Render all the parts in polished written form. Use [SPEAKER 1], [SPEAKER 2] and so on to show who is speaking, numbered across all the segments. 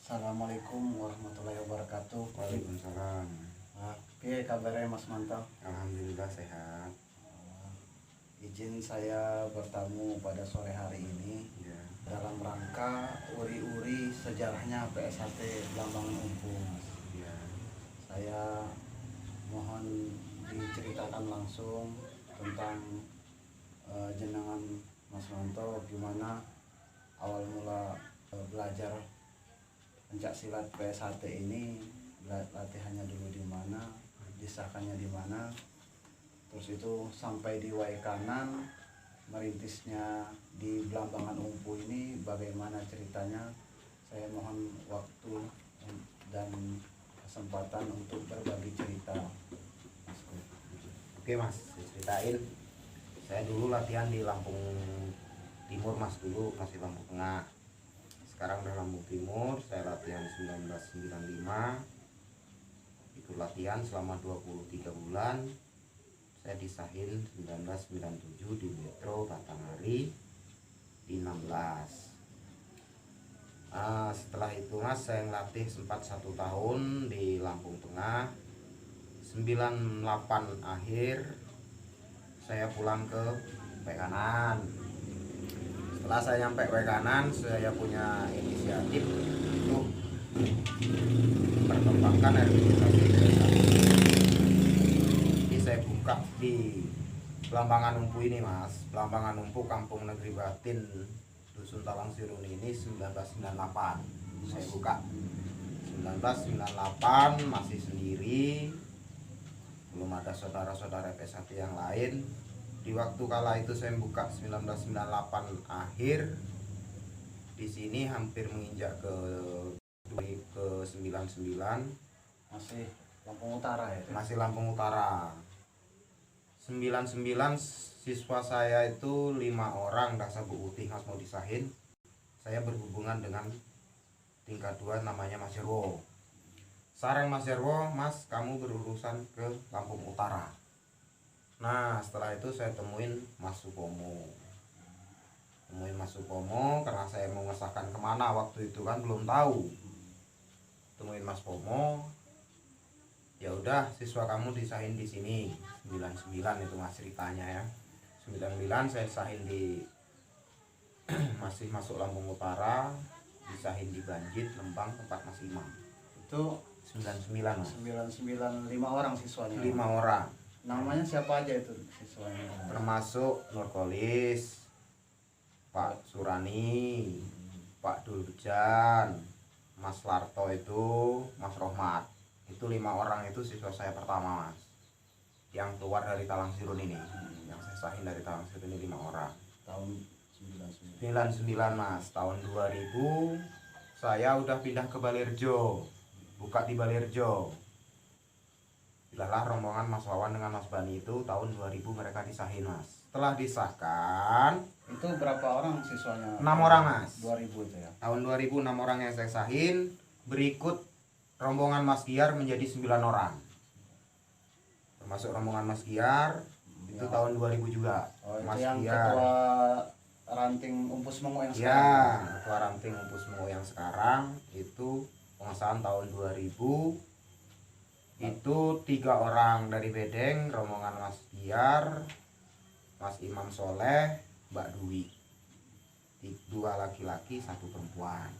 [SPEAKER 1] Assalamualaikum warahmatullahi wabarakatuh.
[SPEAKER 2] Waalaikumsalam.
[SPEAKER 1] Piye kabarnya Mas Manto?
[SPEAKER 2] Alhamdulillah sehat.
[SPEAKER 1] Izin saya bertamu pada sore hari ini
[SPEAKER 2] Ya.
[SPEAKER 1] dalam rangka uri-uri sejarahnya PSHT Blambangan Umpu.
[SPEAKER 2] Ya.
[SPEAKER 1] Saya mohon diceritakan langsung tentang jenengan Mas Manto, gimana awal mula belajar pencak silat PSHT ini, latihannya dulu di mana, disahkannya di mana, terus itu sampai di Waikanan, merintisnya di Blambangan Umpu ini bagaimana ceritanya. Saya mohon waktu dan kesempatan untuk berbagi cerita.
[SPEAKER 2] Oke Mas, saya ceritain. Saya dulu latihan di Lampung Timur Mas, dulu masih Lampung Tengah. Sekarang udah Lampung Timur. Saya latihan 1995. Itu latihan selama 23 bulan. Saya disahin 1997 di Metro Batanghari di 16. Setelah itu Mas, saya ngelatih sempat 1 tahun di Lampung Tengah. 98 akhir saya pulang ke Waikanan. Setelah saya nyampe Waikanan, saya punya inisiatif untuk perkembangkan rehabilitasi desa. Jadi saya buka di Blambangan Umpu ini Mas. Blambangan Umpu Kampung Negeri Batin Dusun Talang Sirun ini 1998 saya buka. 1998 masih sendiri, belum ada saudara-saudara PSHT yang lain. Di waktu kala itu saya buka 1998 akhir, di sini hampir menginjak ke 99.
[SPEAKER 1] Masih Lampung Utara ya?
[SPEAKER 2] Masih Lampung Utara. 99 siswa saya itu 5 orang, dasar Bu Utih Mas mau disahin. Saya berhubungan dengan tingkat 2 namanya Mas Yerwo. Saran Mas Yerwo, Mas kamu berurusan ke Lampung Utara. Nah setelah itu saya temuin Mas Supomo. Karena saya mau ngesahkan kemana waktu itu kan belum tahu. Temuin Mas Pomo. Ya udah, siswa kamu disahin di sini. 99 itu Mas ceritanya ya. 99 saya sahin di masih masuk Lampung Utara, disahin di Banjit, Lembang, tempat Mas Imam.
[SPEAKER 1] Itu
[SPEAKER 2] 99 Mas.
[SPEAKER 1] 99, 5 orang siswanya.
[SPEAKER 2] 5 orang.
[SPEAKER 1] Namanya siapa aja itu siswanya?
[SPEAKER 2] Termasuk Nurkolis, Pak Surani, Pak Duljan, Mas Larto itu, Mas Rohmat. Itu 5 orang itu siswa saya pertama Mas, yang keluar dari Talang Sirun ini. Yang saya sahin dari Talang Sirun ini 5 orang.
[SPEAKER 1] Tahun 99.
[SPEAKER 2] 99 Mas. Tahun 2000 saya udah pindah ke Balirjo, buka di Balirjo. Bilahlah rombongan Mas Wawan dengan Mas Bani itu tahun 2000 mereka disahin Mas. Setelah disahkan,
[SPEAKER 1] itu berapa orang siswanya?
[SPEAKER 2] 6 orang Mas.
[SPEAKER 1] 2000 itu ya.
[SPEAKER 2] Tahun 2000 6 orang yang saya sahin. Berikut rombongan Mas Giar menjadi 9 orang. Termasuk rombongan Mas Giar itu tahun 2000 juga.
[SPEAKER 1] Oh, itu
[SPEAKER 2] Mas
[SPEAKER 1] yang
[SPEAKER 2] Giar.
[SPEAKER 1] ketua ranting Umpus Mengu yang
[SPEAKER 2] Ya,
[SPEAKER 1] sekarang.
[SPEAKER 2] ketua ranting Umpus Mengu yang sekarang itu pengesahan tahun 2000. Itu 3 orang dari Bedeng, rombongan Mas Giar, Mas Imam Soleh, Mbak Dwi. 2 laki-laki 1 perempuan.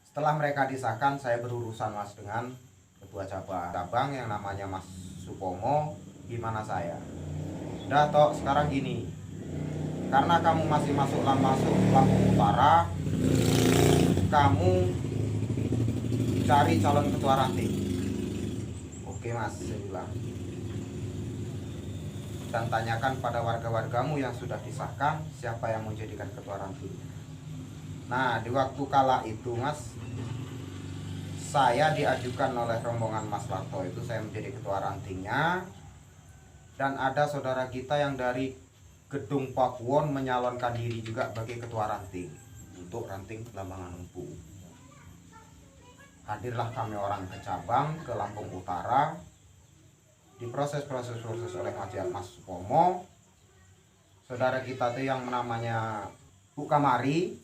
[SPEAKER 2] Setelah mereka disahkan, saya berurusan Mas dengan ketua cabang yang namanya Mas Supomo. Gimana saya? Udah toh sekarang gini, karena kamu masih masuk Lampung Utara, kamu cari calon ketua ranting. Oke Mas, saya bilang. Dan tanyakan pada warga-wargamu yang sudah disahkan siapa yang mau jadikan ketua ranting. Nah di waktu kala itu Mas, saya diajukan oleh rombongan Mas Larto itu, saya menjadi ketua rantingnya. Dan ada saudara kita yang dari Gedung Pakuwon menyalonkan diri juga sebagai ketua ranting untuk ranting Blambangan Umpu. Hadirlah kami orang ke cabang, ke Lampung Utara. Diproses oleh Mas Supomo. Saudara kita tuh yang namanya Bu Kamari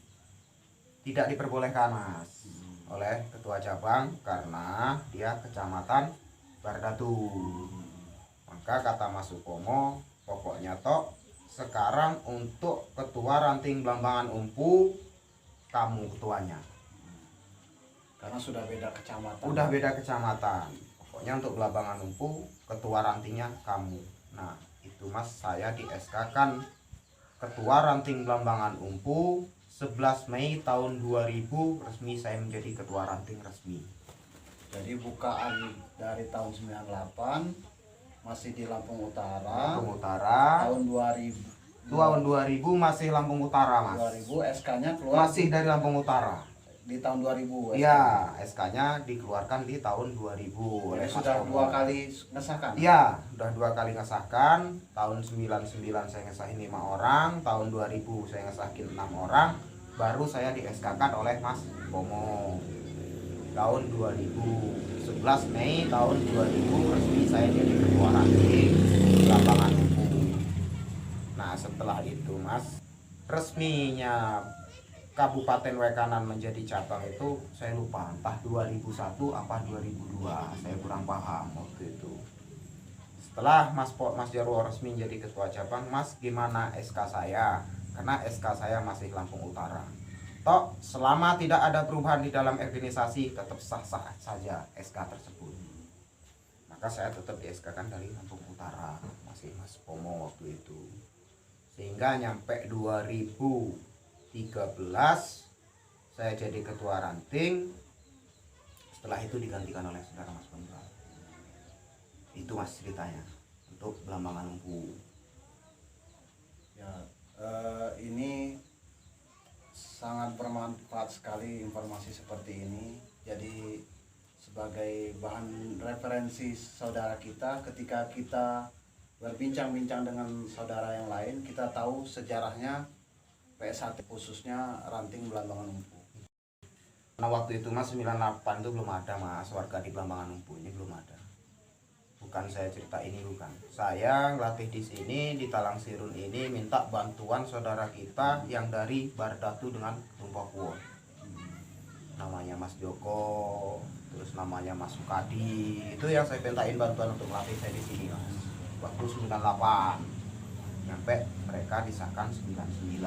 [SPEAKER 2] tidak diperbolehkan mas oleh ketua cabang karena dia kecamatan Bardatu. Maka kata Mas Supomo, pokoknya tok sekarang untuk ketua ranting Blambangan Umpu kamu ketuanya.
[SPEAKER 1] Karena sudah beda kecamatan.
[SPEAKER 2] Udah beda kecamatan. Pokoknya untuk Blambangan Umpu ketua rantingnya kamu. Nah, itu mas saya di SK kan ketua ranting Blambangan Umpu 11 Mei tahun 2000 resmi saya menjadi ketua ranting resmi.
[SPEAKER 1] Jadi bukaan dari tahun 98 masih di Lampung Utara.
[SPEAKER 2] Lampung Utara.
[SPEAKER 1] Tahun 2000.
[SPEAKER 2] Tahun 2000 masih Lampung Utara mas.
[SPEAKER 1] 2000 SK-nya keluar
[SPEAKER 2] Masih dari Lampung Utara.
[SPEAKER 1] di tahun 2000.
[SPEAKER 2] Iya, SK-nya dikeluarkan di tahun 2000 oleh
[SPEAKER 1] Jadi
[SPEAKER 2] Mas
[SPEAKER 1] sudah
[SPEAKER 2] Pomo.
[SPEAKER 1] 2 kali ngesahkan.
[SPEAKER 2] Iya, udah 2 kali ngesahkan. Tahun 99 saya ngesahin 5 orang, tahun 2000 saya ngesahin 6 orang, baru saya di SK-kan oleh Mas Pomo. Tahun 2000, 11 Mei tahun 2000 resmi saya jadi ketua ranting Lapangan Umpu. Nah, setelah itu Mas, resminya Kabupaten Wekanan menjadi cabang itu saya lupa, entah 2001 apa 2002, saya kurang paham waktu itu. Setelah Mas Jarwo resmi jadi ketua cabang, Mas gimana SK saya? Karena SK saya masih Lampung Utara. Tok, selama tidak ada perubahan di dalam organisasi tetap sah-sah saja SK tersebut. Maka saya tetap di SK kan dari Lampung Utara, masih Mas Pomo waktu itu. Sehingga nyampe 2013 saya jadi ketua ranting. Setelah itu digantikan oleh saudara Mas Bambang. Itu mas ceritanya untuk Blambangan Umpu.
[SPEAKER 1] Ya, ini sangat bermanfaat sekali informasi seperti ini. Jadi sebagai bahan referensi saudara kita ketika kita berbincang-bincang dengan saudara yang lain, kita tahu sejarahnya PSHT khususnya ranting Blambangan Umpu.
[SPEAKER 2] Nah waktu itu mas 98 itu belum ada mas warga di Blambangan Umpu ini belum ada. Bukan saya cerita ini bukan. Saya ngelatih di sini di Talang Sirun ini minta bantuan saudara kita yang dari Bardatu dengan Tumpakuwon. Namanya Mas Joko, terus namanya Mas Sukadi. Itu yang saya mintain bantuan untuk melatih saya di sini mas. Waktu 98. Sampai mereka disahkan 99.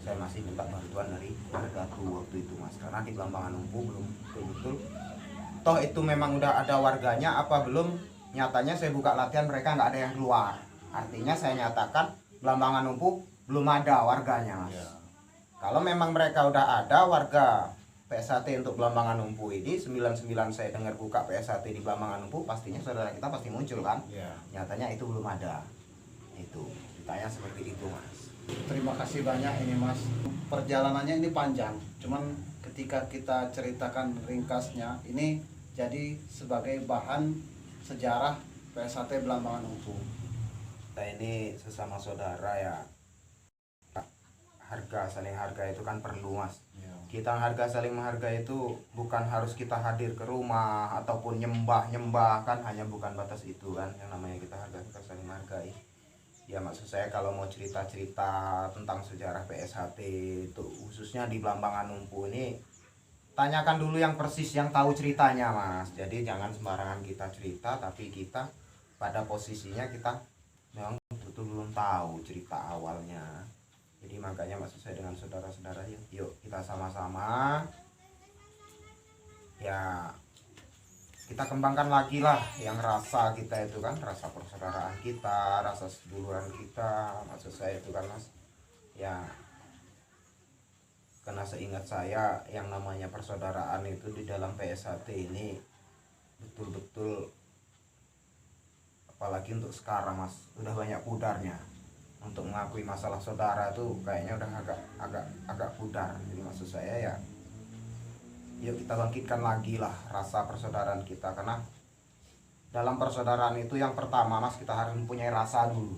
[SPEAKER 2] Saya masih minta bantuan dari Bardatu waktu itu mas, karena di Blambangan Umpu belum betul-betul toh itu memang udah ada warganya apa belum, nyatanya saya buka latihan mereka nggak ada yang keluar, artinya saya nyatakan Blambangan Umpu belum ada warganya mas.
[SPEAKER 1] Ya.
[SPEAKER 2] Kalau memang mereka udah ada warga PSHT untuk Blambangan Umpu ini 99 saya dengar buka PSHT di Blambangan Umpu, pastinya saudara kita pasti muncul kan.
[SPEAKER 1] Ya.
[SPEAKER 2] Nyatanya itu belum ada. Itu ditanya seperti itu mas.
[SPEAKER 1] Terima kasih banyak ini mas. Perjalanannya ini panjang, cuman ketika kita ceritakan ringkasnya ini jadi sebagai bahan sejarah PSHT Blambangan Umpu.
[SPEAKER 2] Kita ini sesama saudara ya, saling harga itu kan perlu mas.
[SPEAKER 1] Ya.
[SPEAKER 2] Kita saling menghargai itu bukan harus kita hadir ke rumah ataupun nyembah kan, hanya bukan batas itu kan yang namanya kita saling menghargai. Ya maksud saya kalau mau cerita-cerita tentang sejarah PSHT itu khususnya di Blambangan Umpu ini, tanyakan dulu yang persis yang tahu ceritanya mas. Jadi jangan sembarangan kita cerita tapi kita pada posisinya kita memang betul belum tahu cerita awalnya. Jadi makanya maksud saya dengan saudara-saudara, yuk kita sama-sama ya kita kembangkan lagi lah yang rasa kita itu kan, rasa persaudaraan kita, rasa seduluran kita, maksud saya itu kan mas. Ya karena seingat saya yang namanya persaudaraan itu di dalam PSHT ini betul-betul, apalagi untuk sekarang mas, udah banyak pudarnya. Untuk mengakui masalah saudara itu kayaknya udah agak pudar. Jadi maksud saya ya yuk kita bangkitkan lagi lah rasa persaudaraan kita, karena dalam persaudaraan itu yang pertama mas, kita harus mempunyai rasa dulu.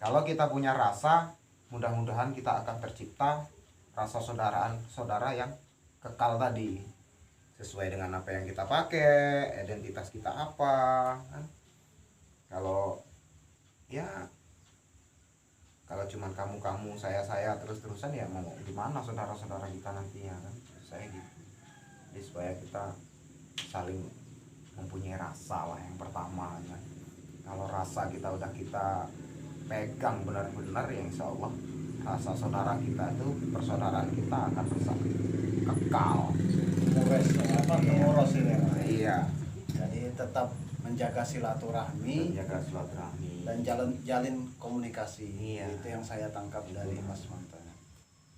[SPEAKER 2] Kalau kita punya rasa, mudah-mudahan kita akan tercipta rasa saudara yang kekal tadi, sesuai dengan apa yang kita pakai, identitas kita apa kan. Kalau Kalau cuman kamu saya terus-terusan ya mau gimana saudara-saudara kita nantinya kan. Saya gitu. Jadi supaya kita saling mempunyai rasa lah yang pertama kan. Kalau rasa kita udah kita pegang benar-benar ya insya Allah rasa saudara kita itu persaudaraan kita akan bisa kekal.
[SPEAKER 1] Temurus ini.
[SPEAKER 2] Iya.
[SPEAKER 1] Jadi tetap menjaga silaturahmi
[SPEAKER 2] Menjaga silaturahmi
[SPEAKER 1] dan jalin komunikasi.
[SPEAKER 2] Iya.
[SPEAKER 1] Itu yang saya tangkap dari Mas Manto.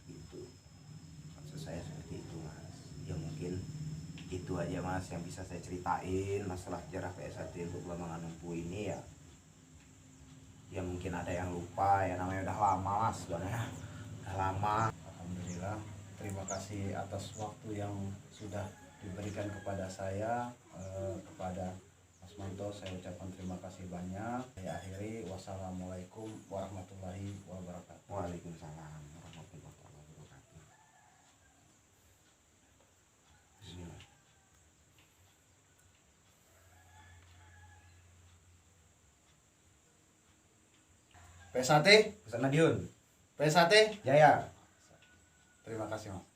[SPEAKER 2] gitu. Maksud saya seperti itu Mas. Ya mungkin itu aja Mas yang bisa saya ceritain masalah sejarah PS1 untuk Lambangan Empu ini ya. Ya mungkin ada yang lupa ya, namanya udah lama Mas sebenarnya. Udah lama.
[SPEAKER 1] Alhamdulillah, terima kasih atas waktu yang sudah diberikan kepada saya, kepada Mas Manto. Saya ucapkan terima kasih banyak. Saya akhiri, wassalamualaikum warahmatullahi wabarakatuh.
[SPEAKER 2] Waalaikumsalam warahmatullahi wabarakatuh. Bismillah.
[SPEAKER 1] PS1,
[SPEAKER 2] Pesan Madiun.
[SPEAKER 1] PS1,
[SPEAKER 2] Jaya.
[SPEAKER 1] terima kasih Mas.